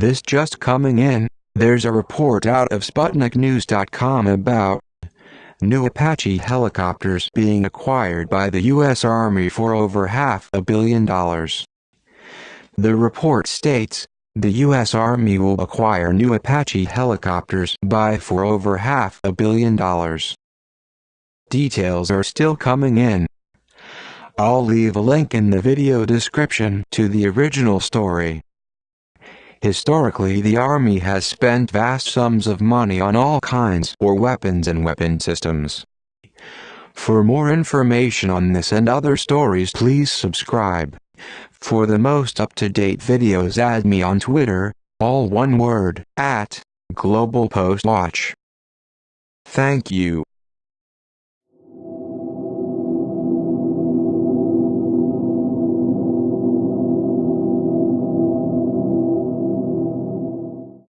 This just coming in, there's a report out of SputnikNews.com about new Apache helicopters being acquired by the U.S. Army for over $500 million. The report states, the U.S. Army will acquire new Apache helicopters for over $500 million. Details are still coming in. I'll leave a link in the video description to the original story. Historically, the Army has spent vast sums of money on all kinds of weapons and weapon systems. For more information on this and other stories, please subscribe. For the most up-to-date videos, add me on Twitter, all one word, @GlobalPostWatch. Thank you.